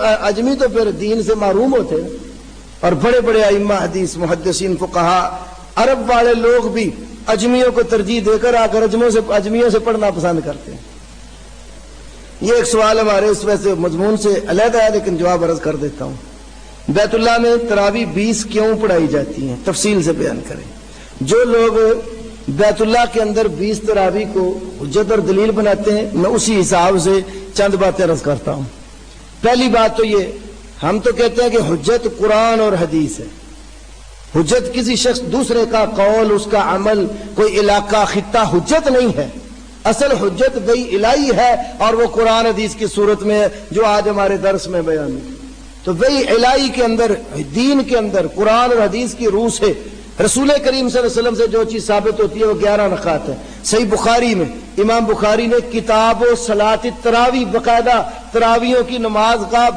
اجمی تو پھر دین سے محروم ہوتے ہیں. اور بڑے بڑے ائمہ حدیث محدثین فقہا عرب والے لوگ بھی اجمیوں کو ترجیح دے کر آ کر اجمیوں سے پڑھنا پسند کرتے ہیں. یہ ایک سوال ہمارے اس ویسے مضمون سے علیحدہ ہے لیکن جواب عرض کر دیتا ہوں. بیت اللہ میں تراویح 20 کیوں پڑھائی جاتی ہیں؟ تفصیل سے بیان کریں. جو لوگ بیت اللہ کے اندر 20 تراویح کو حجت اور دلیل بناتے ہیں میں اسی حساب سے چند باتیں عرض کرتا ہوں. پہلی بات تو یہ، ہم تو کہتے ہیں کہ حجت قرآن اور حدیث ہے. حجت کسی شخص دوسرے کا قول، اس کا عمل، کوئی علاقہ، خطہ حجت نہیں ہے. اصل حجت وہی الہی ہے اور وہ قرآن حدیث کی صورت میں ہے جو آج ہمارے درس میں بیان ہے. تو وہی الہی کے اندر، دین کے اندر قرآن اور حدیث کی روح سے رسول کریم صلی اللہ علیہ وسلم سے جو چیز ثابت ہوتی ہے وہ 11 رکعات ہے. صحیح بخاری میں امام بخاری نے کتاب و صلاۃ التراویح باقاعدہ تراویحوں کی نماز کا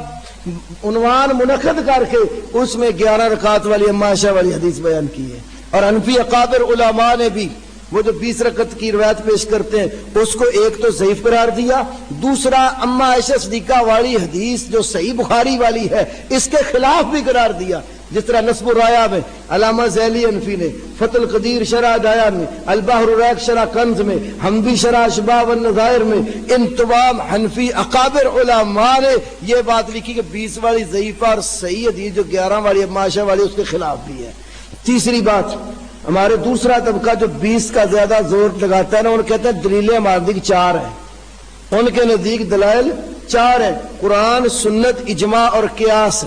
عنوان منعقد کر کے اس میں 11 رکعات والی اما عائشہ والی حدیث بیان کی ہے. اور حنفی اکابر علماء نے بھی وہ جو 20 رکعت کی روایت پیش کرتے ہیں اس کو ایک تو ضعیف قرار دیا، دوسرا اما عائشہ صدیقہ والی حدیث جو صحیح بخاری والی ہے اس کے خلاف بھی قرار دیا. جس طرح نصب الرایا میں علامہ ذیلی حنفی نے، فتح القدیر شرح دایا میں، البحر الرائق شرح کنز میں، حنفی شرح اشباح والنظائر میں، ان تمام حنفی اکابر علماء نے یہ بات لکھی کہ 20 والی ضعیفہ اور صحیح حدیث جو 11 والی اما عائشہ والی اس کے خلاف بھی ہے. تیسری بات، ہمارے دوسرا طبقہ جو 20 کا زیادہ زور لگاتا ہے نا، انہوں کہتے ہیں دلیلیں ہمارے نزدیک 4 ہیں. ان کے نزدیک دلائل 4 ہیں، قرآن، سنت، اجماع اور قیاس.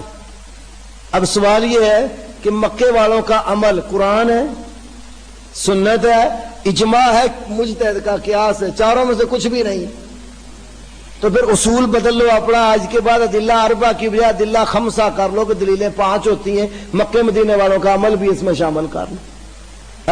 اب سوال یہ ہے کہ مکے والوں کا عمل قرآن ہے، سنت ہے، اجماع ہے، مجتہد کا قیاس ہے، چاروں میں سے کچھ بھی نہیں. تو پھر اصول بدل لو اپنا، آج کے بعد ادلہ اربع کی بجائے ادلہ خمسہ کر لو کہ دلیلیں 5 ہوتی ہیں، مکے مدینے والوں کا عمل بھی اس میں شامل کر لو.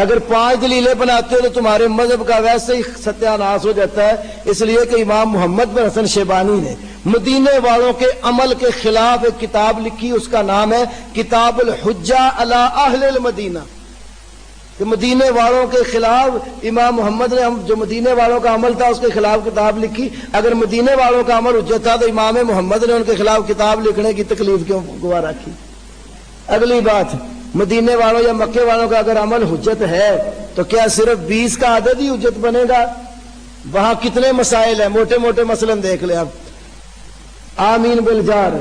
اگر 5 دلیلیں بناتے ہو تو تمہارے مذہب کا ویسے ہی ستیہ ناش ہو جاتا ہے. اس لیے کہ امام محمد بن حسن شیبانی نے مدینے والوں کے عمل کے خلاف ایک کتاب لکھی، اس کا نام ہے کتاب الحجہ علی اہل المدینہ. کہ مدینے والوں کے خلاف امام محمد نے جو مدینے والوں کا عمل تھا اس کے خلاف کتاب لکھی. اگر مدینے والوں کا عمل حجت تھا تو امام محمد نے ان کے خلاف کتاب لکھنے کی تکلیف کیوں گوارا کی؟ اگلی بات، مدینے والوں یا مکے والوں کا اگر عمل حجت ہے تو کیا صرف 20 کا عدد ہی حجت بنے گا؟ وہاں کتنے مسائل ہیں، موٹے موٹے مثلا دیکھ لیں آپ. آمین بالجار،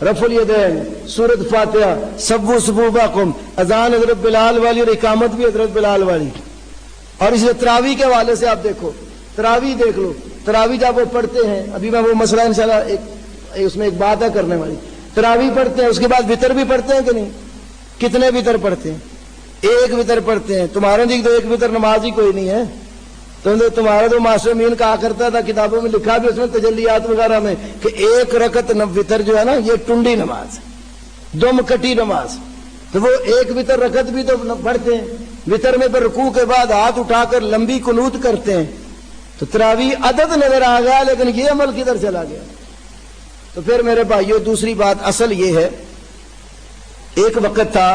رفع الیدین، سورۃ فاتحہ، سبو صفوفکم، اذان حضرت بلال والی اور اقامت بھی حضرت بلال والی. اور اس تراویح کے حوالے سے آپ دیکھو، تراویح دیکھ لو، تراویح جب وہ پڑھتے ہیں، ابھی میں وہ مسئلہ انشاءاللہ اس میں ایک بات ہے کرنے والی. تراویح پڑھتے ہیں، اس کے بعد وتر بھی پڑھتے ہیں کہ نہیں؟ کتنے وتر پڑھتے ہیں؟ 1 وتر پڑھتے ہیں. تمہارے دیکھ تو 1 وتر نماز ہی کوئی نہیں ہے. تمہارا تو معصومین کہا کرتا تھا، کتابوں میں لکھا بھی اس میں تجلیات وغیرہ میں کہ 1 رکعت وتر جو ہے نا یہ ٹنڈی نماز، دم کٹی نماز. تو وہ 1 وتر رکعت بھی تو پڑھتے ہیں. وتر میں پھر رکوع کے بعد ہاتھ اٹھا کر لمبی قنوت کرتے ہیں. تو تراویح عدد نظر آ گیا لیکن یہ عمل کدھر چلا گیا؟ تو پھر میرے بھائیوں دوسری بات اصل یہ ہے، ایک وقت تھا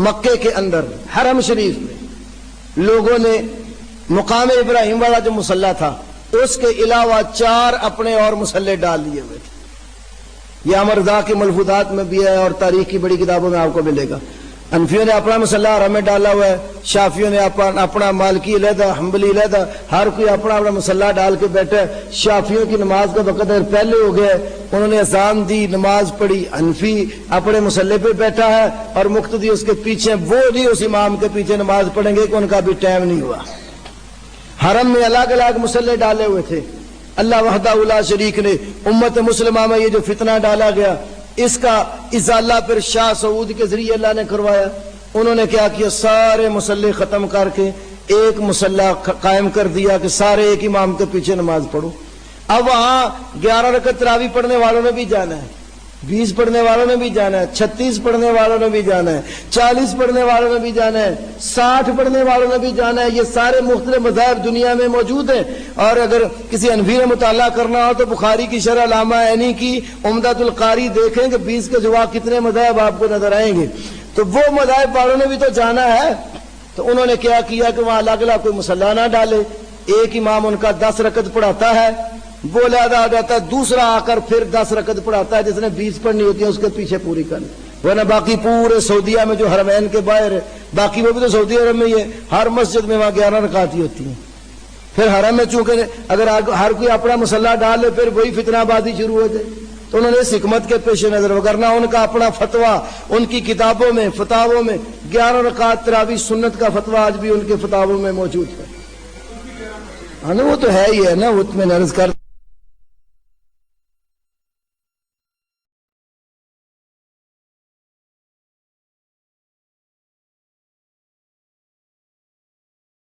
مکے کے اندر حرم شریف میں لوگوں نے مقام ابراہیم والا جو مصلی تھا اس کے علاوہ 4 اپنے اور مصلی ڈال لیے ہوئے تھے. یہ امر رضا کے ملفوظات میں بھی ہے اور تاریخ کی بڑی کتابوں میں آپ کو ملے گا. حنفیوں نے اپنا مصلی حرم میں ڈالا ہوا ہے، شافیوں نے اپنا، مالکی علیحدہ، حنبلی علیحدہ، ہر کوئی اپنا اپنا مصلی ڈال کے بیٹھا ہے. شافیوں کی نماز کا وقت پہلے ہو گیا ہے، انہوں نے اذان دی، نماز پڑھی، حنفی اپنے مصلی پہ بیٹھا ہے اور مقتدی اس کے پیچھے، وہ نہیں اس امام کے پیچھے نماز پڑھیں گے کہ ان کا بھی ٹائم نہیں ہوا. حرم میں الگ الگ مصلی ڈالے ہوئے تھے. اللہ وحدہ لا شریک نے امت مسلمہ میں یہ جو فتنہ ڈالا گیا اس کا ازالہ پھر شاہ سعود کے ذریعے اللہ نے کروایا. انہوں نے کیا کیا، سارے مصلی ختم کر کے ایک مصلی قائم کر دیا کہ سارے ایک امام کے پیچھے نماز پڑھو. اب وہاں 11 رکعت تراویح پڑھنے والوں نے بھی جانا ہے، 20 پڑھنے والوں نے بھی جانا ہے، 36 پڑھنے والوں نے بھی جانا ہے، 40 پڑھنے والوں نے بھی جانا ہے، 60 پڑھنے والوں نے بھی جانا ہے. یہ سارے مختلف مذاہب دنیا میں موجود ہیں. اور اگر کسی حنفی نے مطالعہ کرنا ہو تو بخاری کی شرح علامہ عینی کی عمدۃ القاری دیکھیں کہ 20 کے جواب کتنے مذاہب آپ کو نظر آئیں گے. تو وہ مذاہب والوں نے بھی تو جانا ہے. تو انہوں نے کیا کیا کہ وہاں الگ الگ کوئی مصلی نہ ڈالے، ایک امام ان کا 10 رکعت پڑھاتا ہے وہ علیحدہ آ جاتا ہے، دوسرا آ کر پھر 10 رکعت پڑھاتا ہے، جس نے 20 پڑھنی ہوتی ہے اس کے پیچھے پوری کرنی، ورنہ باقی پورے سعودیہ میں جو حرمین کے باہر ہے، باقی وہ بھی تو سعودی عرب میں ہی ہے، ہر مسجد میں وہاں 11 رکعت ہی ہوتی ہیں۔ پھر حرم میں چونکہ اگر ہر کوئی اپنا مسلح ڈال لے پھر وہی فتنہ بازی شروع ہو جائے، تو انہوں نے اس حکمت کے پیش نظر، وگرنہ ان کا اپنا فتویٰ ان کی کتابوں میں فتاووں میں 11 رکعت تراویح سنت کا فتویٰ آج بھی ان کے فتاووں میں موجود ہے۔ ہاں وہ تو ہے ہی ہے نا، وہ میں عرض کر